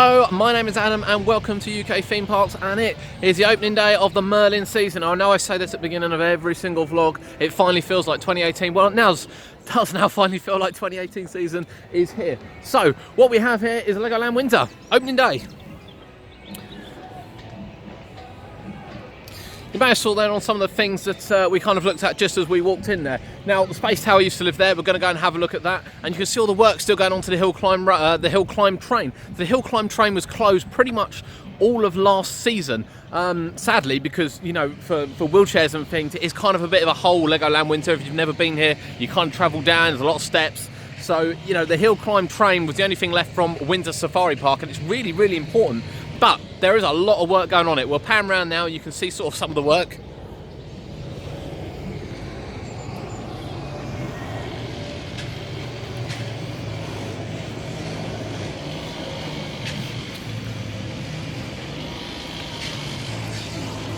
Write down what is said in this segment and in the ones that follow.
Hello, my name is Adam and welcome to UK Theme Parks, and it is the opening day of the Merlin season. I know I say this at the beginning of every single vlog. It finally feels like 2018. Well, it does now finally feel like 2018 season is here. So, what we have here is Legoland Windsor, opening day. You may have saw there on some of the things that we kind of looked at just as we walked in there. Now, the Space Tower used to live there. We're going to go and have a look at that, and you can see all the work still going on to the hill climb train. The hill climb train was closed pretty much all of last season, sadly, because you know for wheelchairs and things, it's kind of a bit of a hole. Legoland Windsor. If you've never been here, you can't travel down. There's a lot of steps. So you know the hill climb train was the only thing left from Windsor Safari Park, and it's really, really important. But there is a lot of work going on it. We'll pan around now, you can see sort of some of the work.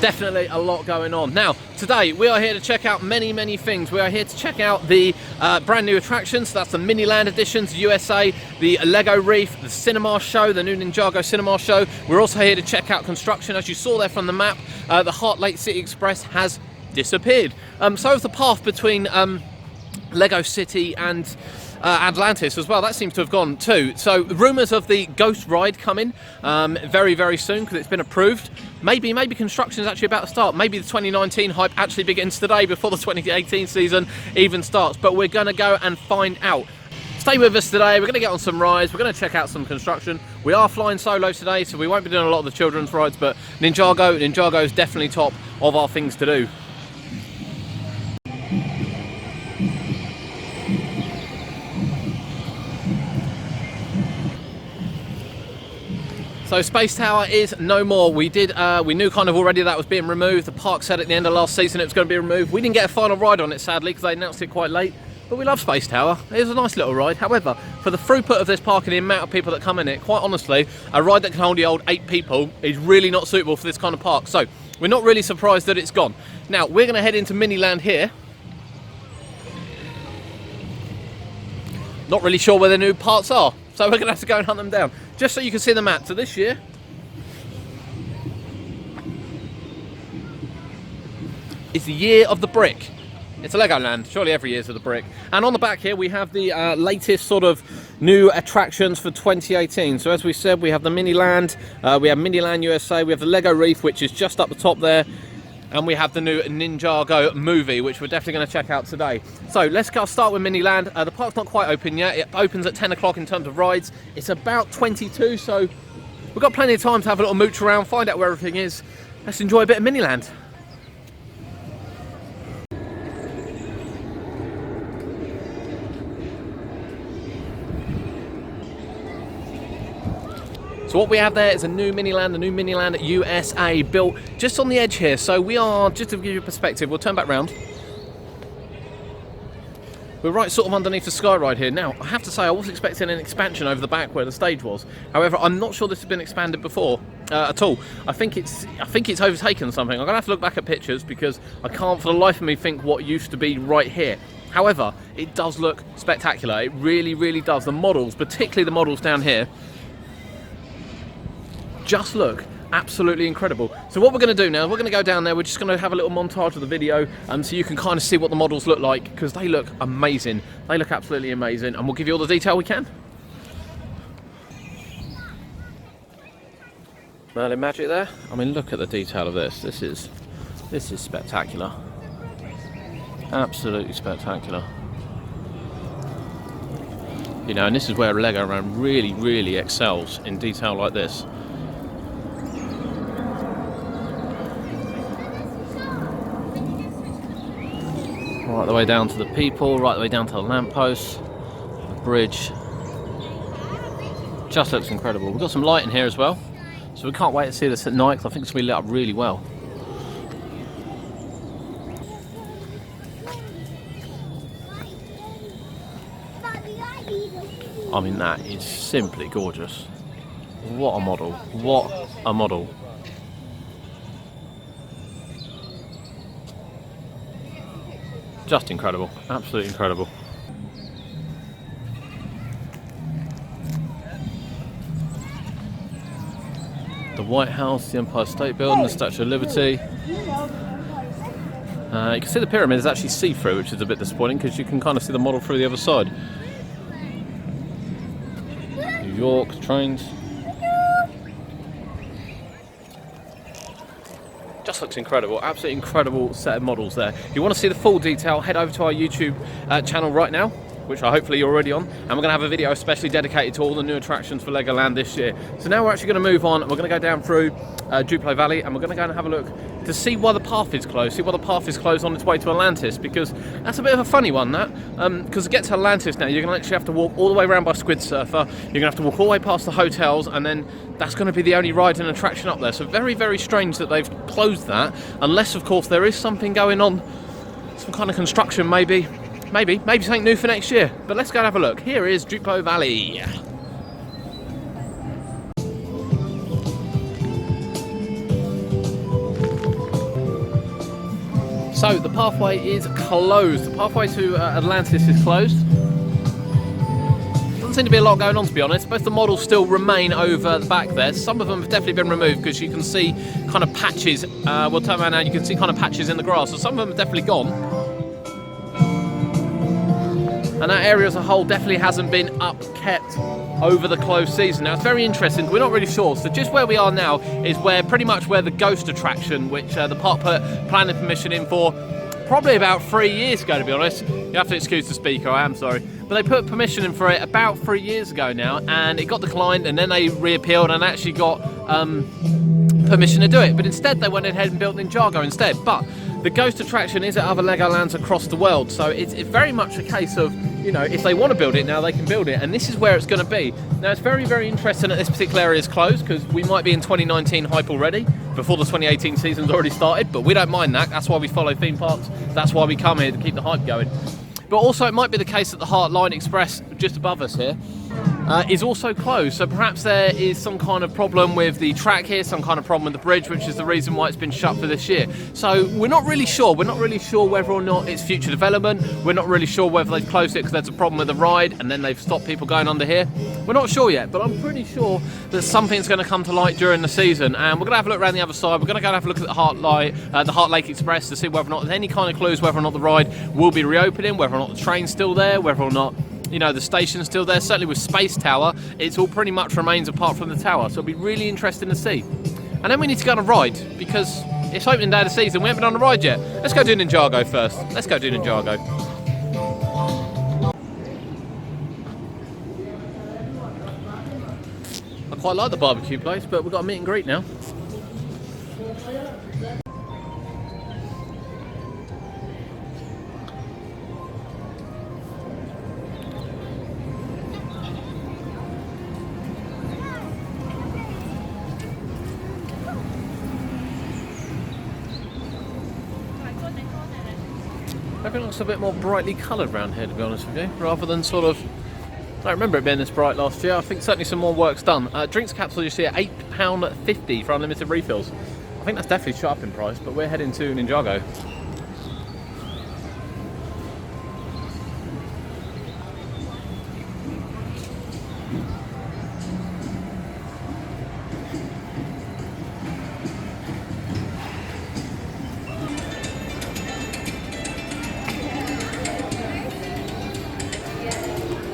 Definitely a lot going on. Now, today we are here to check out many things. We are here to check out the brand new attractions. That's the Miniland Editions USA, the Lego Reef, the cinema show, the new Ninjago cinema show. We're also here to check out construction. As you saw there from the map, the Heart Lake City Express has disappeared. So has the path between Lego City and Atlantis as well. That seems to have gone too. So rumours of the Ghost Ride coming very soon because it's been approved. Maybe construction is actually about to start. Maybe the 2019 hype actually begins today before the 2018 season even starts. But we're going to go and find out. Stay with us today. We're going to get on some rides. We're going to check out some construction. We are flying solo today, so we won't be doing a lot of the children's rides. But Ninjago is definitely top of our things to do. So Space Tower is no more. We knew kind of already that was being removed. The park said at the end of last season it was going to be removed. We didn't get a final ride on it, sadly, because they announced it quite late. But we love Space Tower. It was a nice little ride. However, for the throughput of this park and the amount of people that come in it, quite honestly, a ride that can only hold 8 people is really not suitable for this kind of park. So we're not really surprised that it's gone. Now we're going to head into Miniland here. Not really sure where the new parts are, so we're going to have to go and hunt them down. Just so you can see the map. So this year is the year of the brick. It's a Legoland, surely every year's of the brick. And on the back here we have the latest sort of new attractions for 2018. So as we said, we have the Miniland, we have Miniland USA, we have the Lego Reef, which is just up the top there. And we have the new Ninjago movie, which we're definitely going to check out today. So let's start with Miniland. The park's not quite open yet. It opens at 10 o'clock in terms of rides. It's about 22, so we've got plenty of time to have a little mooch around, find out where everything is. Let's enjoy a bit of Miniland. So what we have there is a new Miniland, the new Miniland USA, built just on the edge here. So we are, just to give you a perspective, we'll turn back round. We're right sort of underneath the sky ride here. Now, I have to say, I was expecting an expansion over the back where the stage was. However, I'm not sure this has been expanded before at all. I think it's overtaken something. I'm going to have to look back at pictures because I can't for the life of me think what used to be right here. However, it does look spectacular. It really does. The models, particularly the models down here, just look absolutely incredible. So what we're going to do now, we're going to go down there, we're just going to have a little montage of the video so you can kind of see what the models look like, because they look amazing. They look absolutely amazing, and we'll give you all the detail we can. Merlin magic there. I mean, look at the detail of this. This is spectacular. Absolutely spectacular. You know, and this is where Legoland really excels in detail like this. Right the way down to the people, right the way down to the lampposts, the bridge. Just looks incredible. We've got some light in here as well, so we can't wait to see this at night, because I think it's going to be lit up really well. I mean, that is simply gorgeous. What a model. What a model. Just incredible, absolutely incredible. White House, the Empire State Building, the Statue of Liberty. You can see the pyramid is actually see-through, which is a bit disappointing because you can kind of see the model through the other side. New York, trains. Just looks incredible, absolutely incredible set of models there. If you want to see the full detail, head over to our YouTube channel right now, which hopefully you're already on, and we're going to have a video especially dedicated to all the new attractions for Legoland this year. So now we're actually going to move on, and we're going to go down through Duplo Valley, and we're going to go and have a look to see why the path is closed, see why the path is closed on its way to Atlantis, because that's a bit of a funny one, that. Because to get to Atlantis now, you're going to actually have to walk all the way around by Squid Surfer, you're going to have to walk all the way past the hotels, and then that's going to be the only ride and attraction up there. So very, very strange that they've closed that, unless, of course, there is something going on, some kind of construction maybe something new for next year. But let's go and have a look. Here is Duplo Valley. So the pathway is closed. The pathway to Atlantis is closed. Doesn't seem to be a lot going on, to be honest. Both the models still remain over the back there. Some of them have definitely been removed because you can see kind of patches. We'll turn around now, you can see kind of patches in the grass. So some of them have definitely gone. And that area as a whole definitely hasn't been upkept over the closed season. Now it's very interesting, we're not really sure. So just where we are now is where pretty much where the ghost attraction, which the park put planning permission in for probably about 3 years ago, to be honest. You have to excuse the speaker, I am sorry. But they put permission in for it about 3 years ago now, and it got declined, and then they reappealed and actually got permission to do it. But instead they went ahead and built Ninjago instead. But the ghost attraction is at other Legolands across the world, so it's very much a case of, you know, if they want to build it now, they can build it, and this is where it's going to be. Now, it's very, very interesting that this particular area is closed, because we might be in 2019 hype already, before the 2018 season's already started, but we don't mind that. That's why we follow theme parks. That's why we come here, to keep the hype going. But also, it might be the case that the Heartline Express, just above us here, is also closed. So perhaps there is some kind of problem with the track here, some kind of problem with the bridge, which is the reason why it's been shut for this year. So we're not really sure. We're not really sure whether or not it's future development. We're not really sure whether they've closed it because there's a problem with the ride and then they've stopped people going under here. We're not sure yet, but I'm pretty sure that something's going to come to light during the season, and we're going to have a look around the other side. We're going to go and have a look at the Heart Lake Express to see whether or not there's any kind of clues whether or not the ride will be reopening, whether or not the train's still there, whether or not, you know, the station's still there. Certainly with Space Tower, it's all pretty much remains apart from the tower, so it'll be really interesting to see. And then we need to go on a ride, because it's opening day of the season, we haven't been on a ride yet. Let's go do Ninjago first. Let's go do Ninjago. I quite like the barbecue place, but we've got a meet and greet now. Everything looks a bit more brightly coloured around here, to be honest with you, rather than sort of, I don't remember it being this bright last year. I think certainly some more work's done. Drinks capsule you see at £8.50 for unlimited refills. I think that's definitely shot up in price, but we're heading to Ninjago.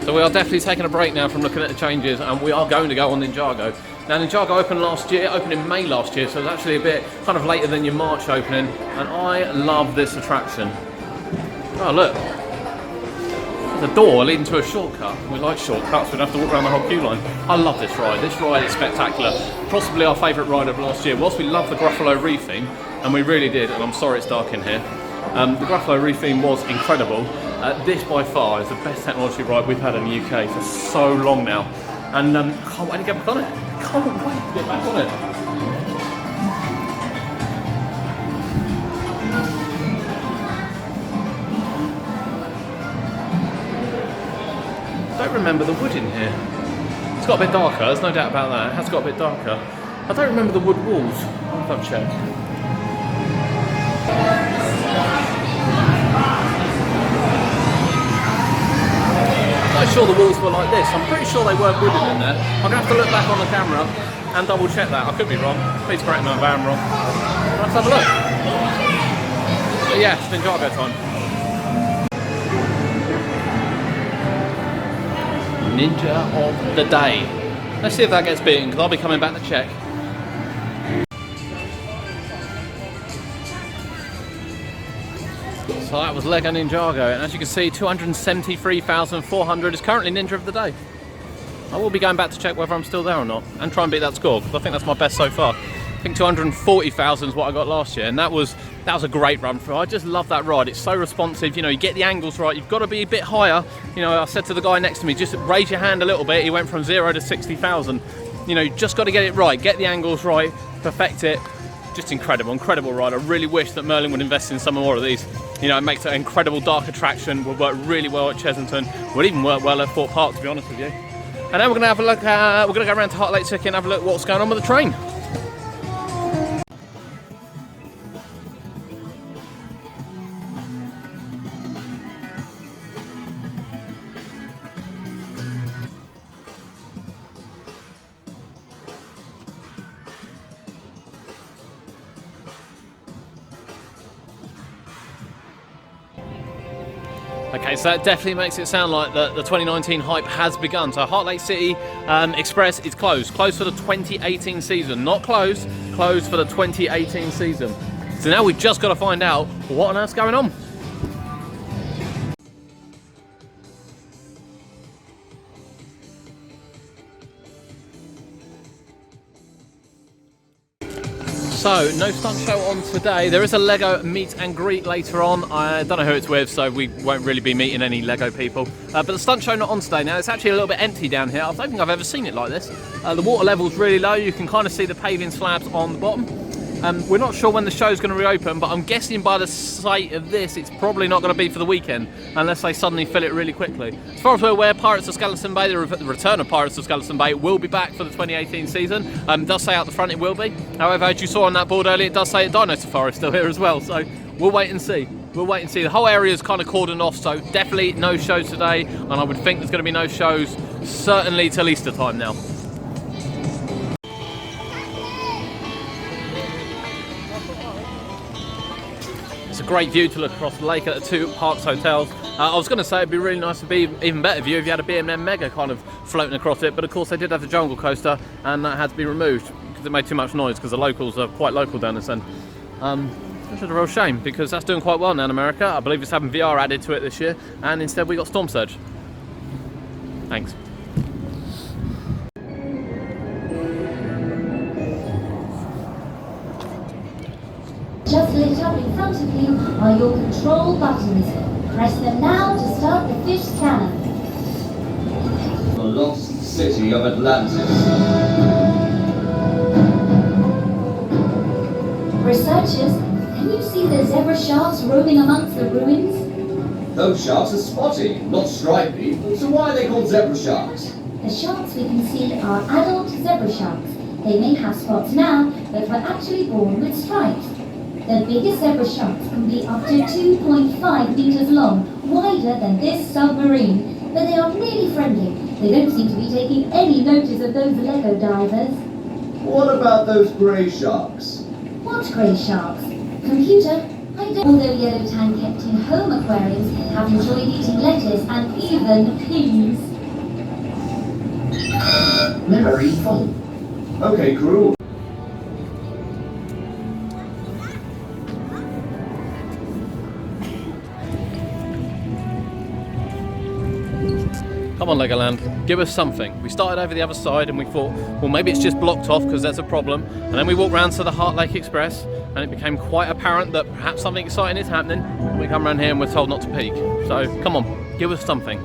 So we are definitely taking a break now from looking at the changes, and we are going to go on Ninjago. Now Ninjago opened last year, opened in May last year, so it's actually a bit kind of later than your March opening, and I love this attraction. Oh look, there's a door leading to a shortcut. We like shortcuts, we don't have to walk around the whole queue line. I love this ride is spectacular. Possibly our favourite ride of last year. Whilst we love the Gruffalo Reef theme, and we really did, and I'm sorry it's dark in here, the Gruffalo Reef theme was incredible. This by far is the best technology ride we've had in the UK for so long now, and I can't wait to get back on it. Can't wait to get back on it. I don't remember the wood in here. It's got a bit darker, there's no doubt about that. It has got a bit darker. I don't remember the wood walls. I'll have a check. I'm not sure the walls were like this. I'm pretty sure they weren't wooded in there. I'm going to have to look back on the camera and double check that. I could be wrong. Please correct me if I am wrong. Let's have a look. But yeah, it's Ninjago time. Ninja of the day. Let's see if that gets beaten, because I'll be coming back to check. So that was Lego Ninjago, and as you can see, 273,400 is currently Ninja of the day. I will be going back to check whether I'm still there or not, and try and beat that score, because I think that's my best so far. I think 240,000 is what I got last year, and that was a great run through. I just love that ride. It's so responsive. You know, you get the angles right. You've got to be a bit higher. You know, I said to the guy next to me, just raise your hand a little bit. He went from 0 to 60,000. You know, you just got to get it right. Get the angles right. Perfect it. Just incredible ride. I really wish that Merlin would invest in some more of these. You know, it makes an incredible dark attraction. Would work really well at Chesington. Would even work well at Thorpe Park, to be honest with you. And then we're going to have a look. We're going to go around to Heart Lake City and have a look at what's going on with the train. Okay, so that definitely makes it sound like the 2019 hype has begun. So Heart Lake City Express is closed for the 2018 season. Not closed for the 2018 season. So now we've just got to find out what on earth's going on. So, no stunt show on today. There is a Lego meet and greet later on. I don't know who it's with, so we won't really be meeting any Lego people. But the stunt show not on today. Now, it's actually a little bit empty down here. I don't think I've ever seen it like this. The water level's really low. You can kind of see the paving slabs on the bottom. We're not sure when the show's going to reopen, but I'm guessing by the sight of this, it's probably not going to be for the weekend, unless they suddenly fill it really quickly. As far as we're aware, Pirates of Skeleton Bay, the return of Pirates of Skeleton Bay, will be back for the 2018 season. It does say out the front it will be. However, as you saw on that board earlier, it does say Dino Safari is still here as well, so we'll wait and see. We'll wait and see. The whole area is kind of cordoned off, so definitely no shows today, and I would think there's going to be no shows certainly till Easter time now. It's a great view to look across the lake at the two Parks hotels. I was going to say it'd be really nice to be even better view if you had a B&M Mega kind of floating across it, but of course they did have the jungle coaster and that had to be removed because it made too much noise, because the locals are quite local down this end. Which is a real shame, because that's doing quite well now in America. I believe it's having VR added to it this year, and instead we got Storm Surge. Thanks. Just lit up in front of you are your control buttons. Press them now to start the fish scanner. The lost city of Atlantis. Researchers, can you see the zebra sharks roaming amongst the ruins? Those sharks are spotty, not stripy, so why are they called zebra sharks? The sharks we can see are adult zebra sharks. They may have spots now, but were actually born with stripes. The biggest zebra sharks can be up to 2.5 meters long, wider than this submarine. But they are really friendly. They don't seem to be taking any notice of those Lego divers. What about those grey sharks? What grey sharks? Computer, I don't. Although yellow tang kept in home aquariums have enjoyed eating lettuce and even peas. Memory full. Okay, crew. Come on, Legoland, give us something. We started over the other side and we thought, well, maybe it's just blocked off because there's a problem. And then we walked round to the Heart Lake Express and it became quite apparent that perhaps something exciting is happening. And we come around here and we're told not to peek. So come on, give us something.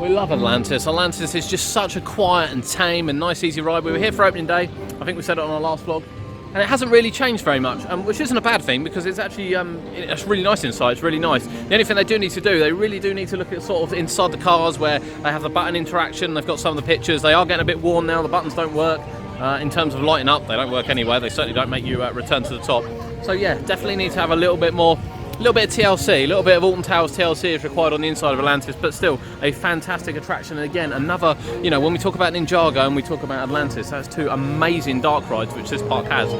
We love Atlantis. Atlantis is just such a quiet and tame and nice, easy ride. We were here for opening day. I think we said it on our last vlog. And it hasn't really changed very much, which isn't a bad thing, because it's actually it's really nice inside. It's really nice. The only thing they do need to do, they really do need to look at sort of inside the cars where they have the button interaction. They've got some of the pictures. They are getting a bit worn now. The buttons don't work. In terms of lighting up, they don't work anyway. They certainly don't make you return to the top. So yeah, definitely need to have a little bit more A little bit of TLC, a little bit of Alton Towers TLC is required on the inside of Atlantis, but still a fantastic attraction. And again, another, you know, when we talk about Ninjago and we talk about Atlantis, that's two amazing dark rides which this park has.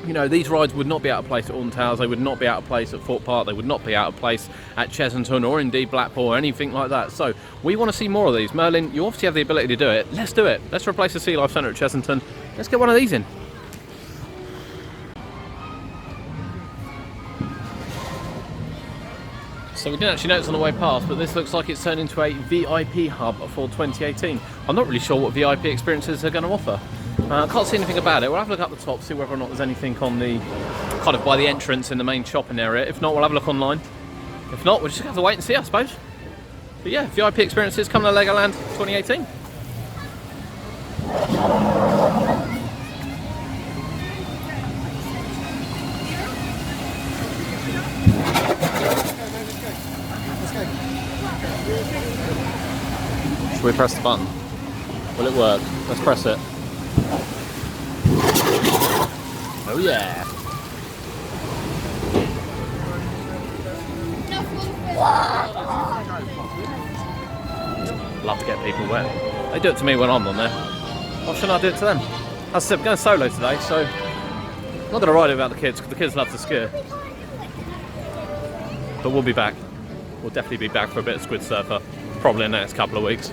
You know, these rides would not be out of place at Alton Towers, they would not be out of place at Fort Park, they would not be out of place at Chessington or indeed Blackpool or anything like that. So we want to see more of these. Merlin, you obviously have the ability to do it. Let's do it. Let's replace the Sea Life Centre at Chessington. Let's get one of these in. So we didn't actually notice on the way past, but this looks like it's turned into a VIP hub for 2018. I'm not really sure what VIP experiences they're going to offer. I can't see anything about it. We'll have a look up the top, see whether or not there's anything on the kind of by the entrance in the main shopping area. If not, we'll have a look online. If not, we'll just have to wait and see, I suppose. But yeah, VIP experiences coming to Legoland 2018. Should we press the button? Will it work? Let's press it. Oh yeah! Love to get people wet. They do it to me when I'm on there. Why shouldn't I do it to them? As I said, I'm going solo today, so I'm not going to ride it without the kids, because the kids love to ski. But we'll be back. We'll definitely be back for a bit of Squid Surfer, probably in the next couple of weeks.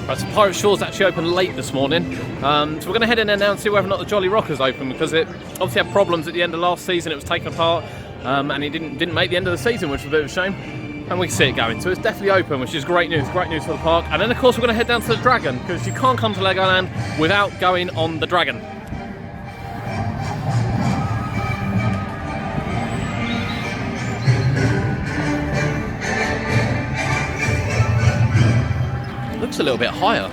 Right, so Pirate Shore's actually opened late this morning, so we're going to head in there now and see whether or not the Jolly Rocker's open, because it obviously had problems at the end of last season. It was taken apart, and it didn't make the end of the season, which was a bit of a shame. And we can see it going, so it's definitely open, which is great news for the park. And then of course we're going to head down to the Dragon, because you can't come to Legoland without going on the Dragon. It looks a little bit higher.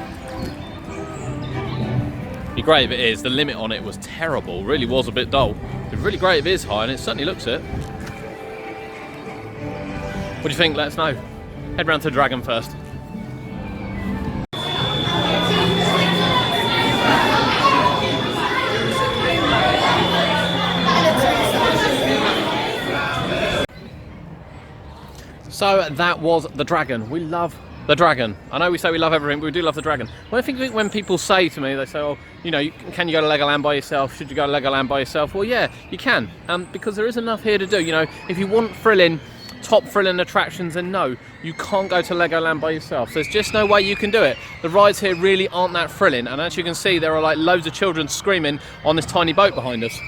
It'd be great if it is. The limit on it was terrible, really was a bit dull. It'd be really great if it is high, and it certainly looks it. What do you think? Let us know. Head round to the Dragon first. So that was the Dragon. We love the Dragon. I know we say we love everything, but we do love the Dragon. Well, I think when people say to me, they say, oh, you know, can you go to Legoland by yourself? Should you go to Legoland by yourself? Well, yeah, you can, because there is enough here to do. You know, if you want thrilling, top thrilling attractions, then no, you can't go to Legoland by yourself. There's just no way you can do it. The rides here really aren't that thrilling, and as you can see, there are like loads of children screaming on this tiny boat behind us,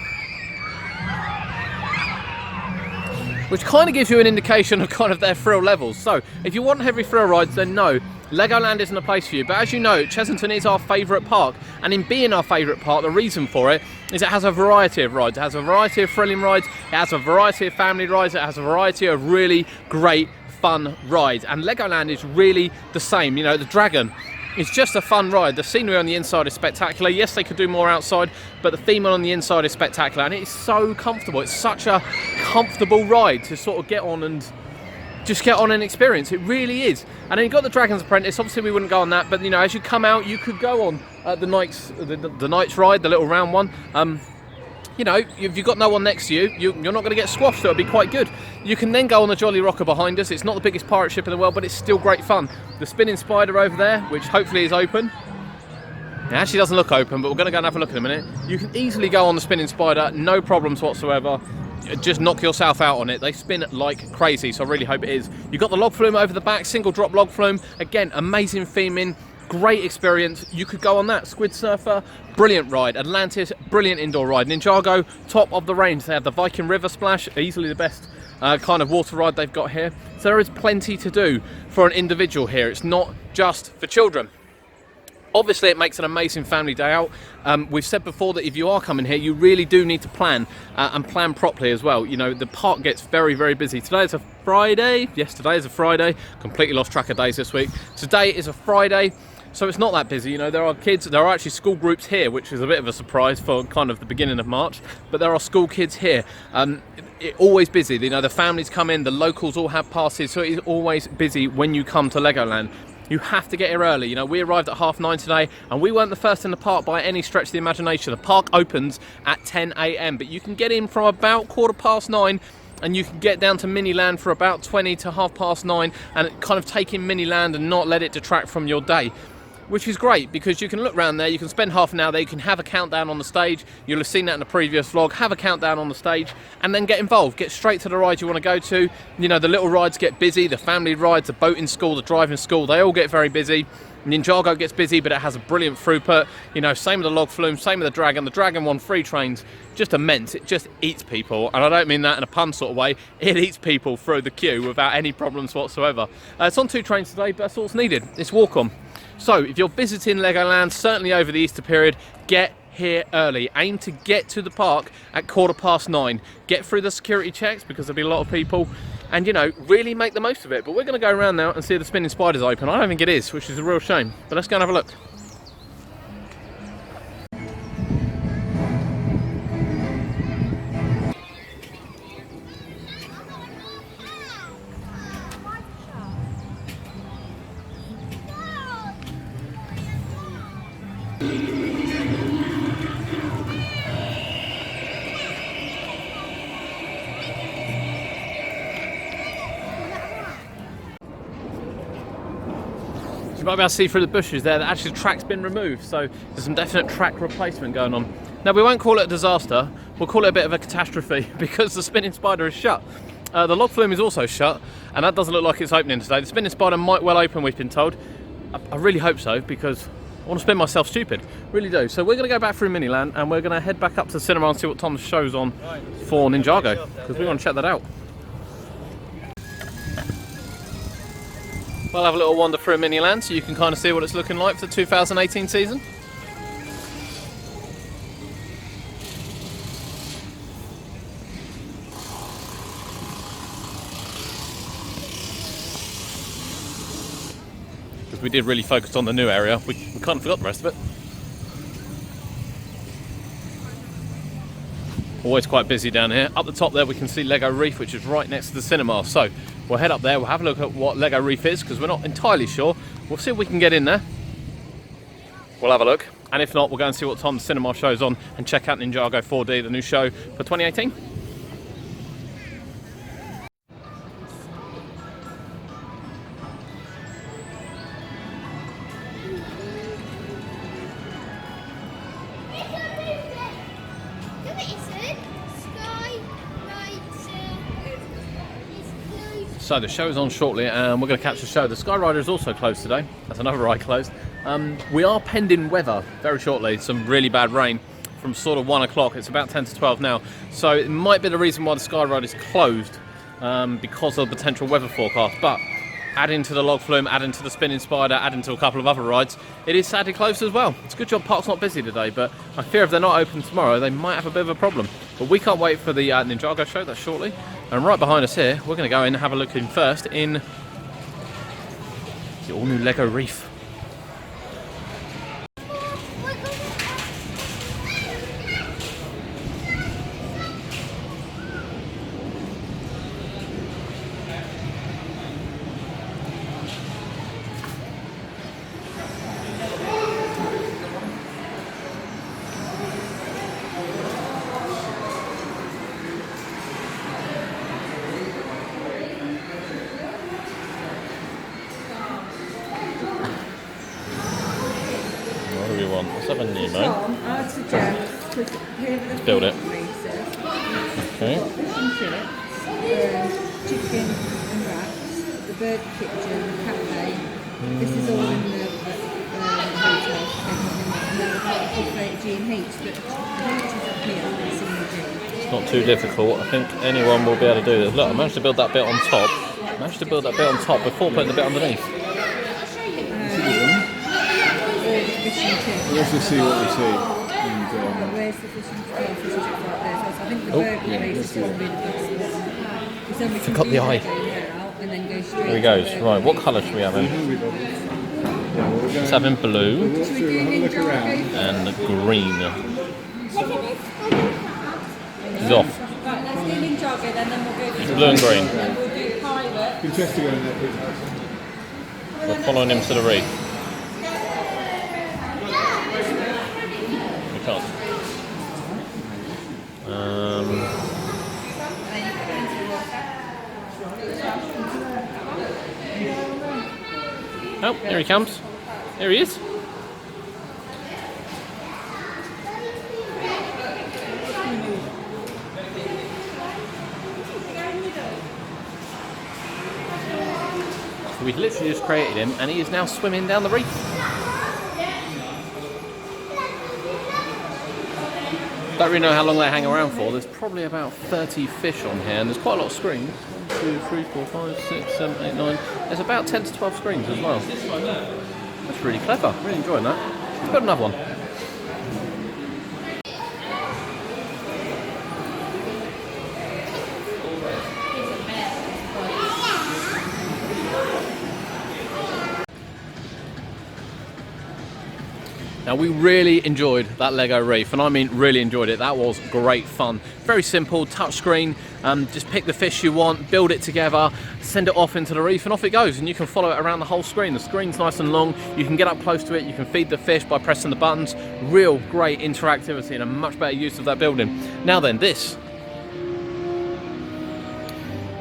which kind of gives you an indication of kind of their thrill levels. So if you want heavy thrill rides, then no, Legoland isn't a place for you. But as you know, Chessington is our favourite park, and in being our favourite park, the reason for it is it has a variety of rides. It has a variety of thrilling rides, it has a variety of family rides, it has a variety of really great fun rides, and Legoland is really the same. You know, the Dragon, it's just a fun ride. The scenery on the inside is spectacular. Yes, they could do more outside, but the theme on the inside is spectacular, and it's so comfortable. It's such a comfortable ride to sort of get on and just get on and experience. It really is. And then you've got the Dragon's Apprentice. Obviously we wouldn't go on that, but you know, as you come out, you could go on the Knights ride, the little round one. You know, if you've got no one next to you, you're not going to get squashed, so it'll be quite good. You can then go on the Jolly Rocker behind us. It's not the biggest pirate ship in the world, but it's still great fun. The spinning spider over there, which hopefully is open. It actually doesn't look open, but we're going to go and have a look in a minute. You can easily go on the spinning spider, no problems whatsoever. Just knock yourself out on it. They spin like crazy, so I really hope it is. You've got the log flume over the back, single drop log flume. Again, amazing theming. Great experience. You could go on that. Squid Surfer, brilliant ride. Atlantis, brilliant indoor ride. Ninjago, top of the range. They have the Viking River Splash, easily the best kind of water ride they've got here. So there is plenty to do for an individual here. It's not just for children. Obviously, it makes an amazing family day out. We've said before that if you are coming here, you really do need to plan and plan properly as well. You know, the park gets very, very busy. Today is a Friday. Yes, today is a Friday. Completely lost track of days this week. Today is a Friday. So it's not that busy, you know. There are actually school groups here, which is a bit of a surprise for kind of the beginning of March, but there are school kids here. Always busy, you know, the families come in, the locals all have passes, so it's always busy when you come to Legoland. You have to get here early. You know, we arrived at 9:30 today, and we weren't the first in the park by any stretch of the imagination. The park opens at 10 AM, but you can get in from about 9:15, and you can get down to Miniland for about 20 to 9:30, and kind of take in Miniland and not let it detract from your day. Which is great, because you can look around there, you can spend half an hour there, you can have a countdown on the stage. You'll have seen that in the previous vlog. Have a countdown on the stage and then get involved. Get straight to the ride you want to go to. You know, the little rides get busy, the family rides, the boating school, the driving school, they all get very busy. Ninjago gets busy, but it has a brilliant throughput. You know, same with the log flume, same with the Dragon. The Dragon 1 free trains, just immense. It just eats people, and I don't mean that in a pun sort of way. It eats people through the queue without any problems whatsoever. It's on 2 trains today, but that's all it's needed. It's walk on. So if you're visiting Legoland, certainly over the Easter period, get here early. Aim to get to the park at 9:15. Get through the security checks, because there'll be a lot of people, and you know, really make the most of it. But we're going to go around now and see if the spinning spider's open. I don't think it is, which is a real shame, but let's go and have a look. You might be able to see through the bushes there that actually the track's been removed, so there's some definite track replacement going on. Now, we won't call it a disaster, we'll call it a bit of a catastrophe, because the spinning spider is shut. The log flume is also shut, and that doesn't look like it's opening today. The spinning spider might well open, we've been told. I really hope so, because I want to spin myself stupid, really do. So we're going to go back through Miniland, and we're going to head back up to the cinema and see what Tom's show's on for Ninjago, because we want to check that out. We'll have a little wander through Miniland so you can kind of see what it's looking like for the 2018 season. Because we did really focus on the new area, we kind of forgot the rest of it. Always quite busy down here. Up the top there we can see Lego Reef, which is right next to the cinema. So we'll head up there, we'll have a look at what Lego Reef is, because we're not entirely sure. We'll see if we can get in there. We'll have a look. And if not, we'll go and see what Tom's cinema show's on and check out Ninjago 4D, the new show for 2018. So the show's on shortly, and we're going to catch the show. The Sky Rider is also closed today. That's another ride closed. We are pending weather very shortly. Some really bad rain from sort of 1 o'clock. It's about 10 to 12 now. So it might be the reason why the Sky Rider is closed, because of the potential weather forecast. But adding to the log flume, adding to the spinning spider, adding to a couple of other rides, it is sadly closed as well. It's a good job park's not busy today, but I fear if they're not open tomorrow, they might have a bit of a problem. But we can't wait for the Ninjago show, that's shortly. And right behind us here, we're going to go in and have a look in first in the all-new Lego Reef. Let's have a Nemo. I'd suggest, because here are the build it. Okay. Fish and chips, chicken and wraps, the bird kitchen, the cafe. This is all in the hotel. And then we've got the buffet G and H, but the H is up here, it's in the G. It's not too difficult. I think anyone will be able to do this. Look, I managed to build that bit on top. Before putting the bit underneath. Let's just see what we see. And, where's the fish and chips like this? So I think the burger place is going to be the best one. Because then we can Forgot the eye. and then go straight There he goes. Right, what colour should we have in? Let's have in blue Walk through, have a look around. and the green. He's off. Right, let's do Ninjago then we'll go to Blue and green. then we'll do pirate. Good chest to go in there, please. We're following him to the reef. We can't. Oh, here he comes. Here he is. So we've literally just created him and he is now swimming down the reef. Don't really know how long they hang around for. There's probably about 30 fish on here and there's quite a lot of screens. 1, 2, 3, 4, 5, 6, 7, 8, 9. There's about 10 to 12 screens as well. That's really clever. Really enjoying that. Let's build another one. Now we really enjoyed that Lego Reef, and I mean really enjoyed it. That was great fun. Very simple, touchscreen, just pick the fish you want, build it together, send it off into the reef and off it goes, and you can follow it around the whole screen. The screen's nice and long, you can get up close to it, you can feed the fish by pressing the buttons. Real great interactivity and a much better use of that building. Now then, this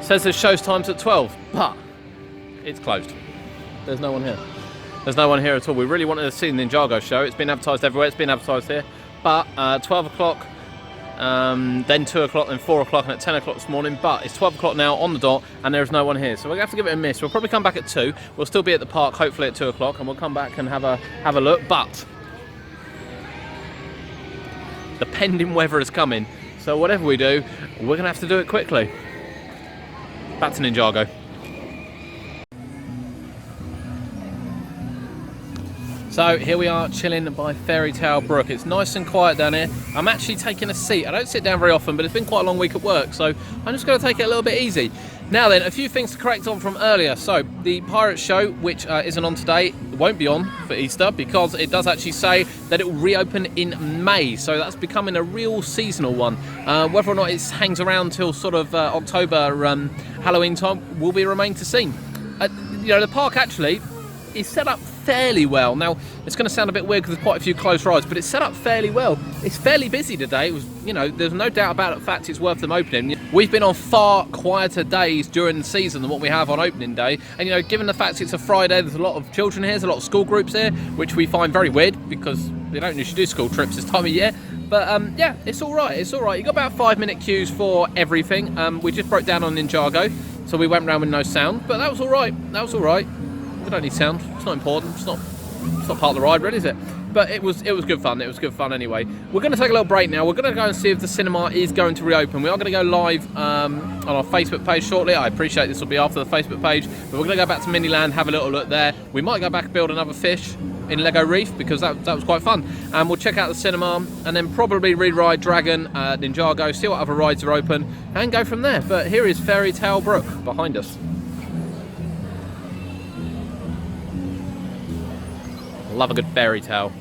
says the show's time's at 12, but it's closed. There's no one here. There's no one here at all. We really wanted to see the Ninjago show. It's been advertised everywhere. It's been advertised here. But 12 o'clock, then 2 o'clock, then 4 o'clock, and at 10 o'clock this morning. But it's 12 o'clock now on the dot, and there's no one here. So we're going to have to give it a miss. We'll probably come back at 2. We'll still be at the park, hopefully at 2 o'clock, and we'll come back and have a look. But the pending weather is coming. So whatever we do, we're going to have to do it quickly. Back to Ninjago. So here we are chilling by Fairy Tale Brook. It's nice and quiet down here. I'm actually taking a seat. I don't sit down very often, but it's been quite a long week at work, so I'm just going to take it a little bit easy. Now then, a few things to correct on from earlier. So the Pirate Show, which isn't on today, won't be on for Easter because it does actually say that it will reopen in May. So that's becoming a real seasonal one. Whether or not it hangs around till sort of October, Halloween time, will be remain to see. You know, the park actually is set up fairly well. Now, it's going to sound a bit weird because there's quite a few close rides, but it's set up fairly well. It's fairly busy today. It was, you know, there's no doubt about the fact it's worth them opening. We've been on far quieter days during the season than what we have on opening day. And, you know, given the fact it's a Friday, there's a lot of children here, there's a lot of school groups here, which we find very weird because they don't usually do school trips this time of year. But, yeah, it's all right. It's all right. You've got about 5-minute queues for everything. We just broke down on Ninjago, so we went round with no sound. But that was all right. That was all right. We don't need sound. It's not important. It's not part of the ride, really, is it? But it was good fun. It was good fun anyway. We're going to take a little break now. We're going to go and see if the cinema is going to reopen. We are going to go live on our Facebook page shortly. I appreciate this will be after the Facebook page, but we're going to go back to Miniland, have a little look there. We might go back and build another fish in Lego Reef because that was quite fun. And we'll check out the cinema and then probably re-ride Dragon, Ninjago, see what other rides are open, and go from there. But here is Fairy Tale Brook behind us. Love a good fairy tale.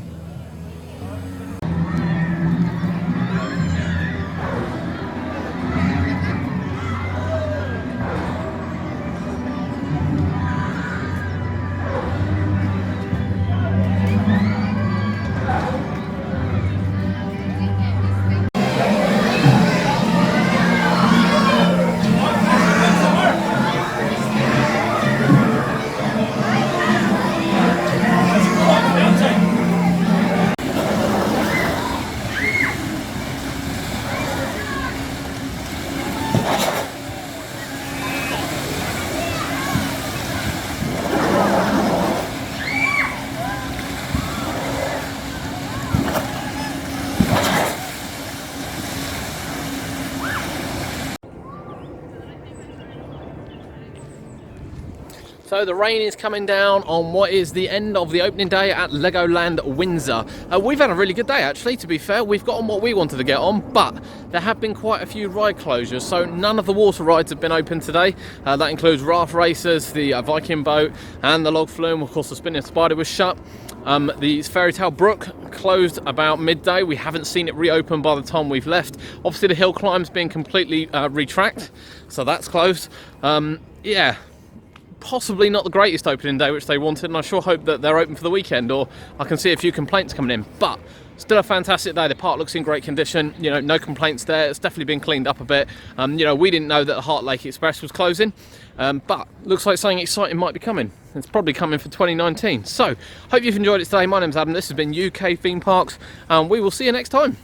So the rain is coming down on what is the end of the opening day at Legoland Windsor. We've had a really good day actually, to be fair. We've got on what we wanted to get on, but there have been quite a few ride closures, so none of the water rides have been open today. That includes raft races, the Viking boat and the log flume. Of course the spinning spider was shut. The Fairy Tale Brook closed about midday. We haven't seen it reopen by the time we've left. Obviously the hill climb's been completely retracked, so that's closed. Yeah, possibly not the greatest opening day which they wanted, and I sure hope that they're open for the weekend, or I can see a few complaints coming in. But still a fantastic day. The park looks in great condition, you know, no complaints there. It's definitely been cleaned up a bit. You know, we didn't know that the Heart Lake Express was closing, but looks like something exciting might be coming. It's probably coming for 2019. So hope you've enjoyed it today. My name's Adam, this has been UK Theme Parks, and we will see you next time.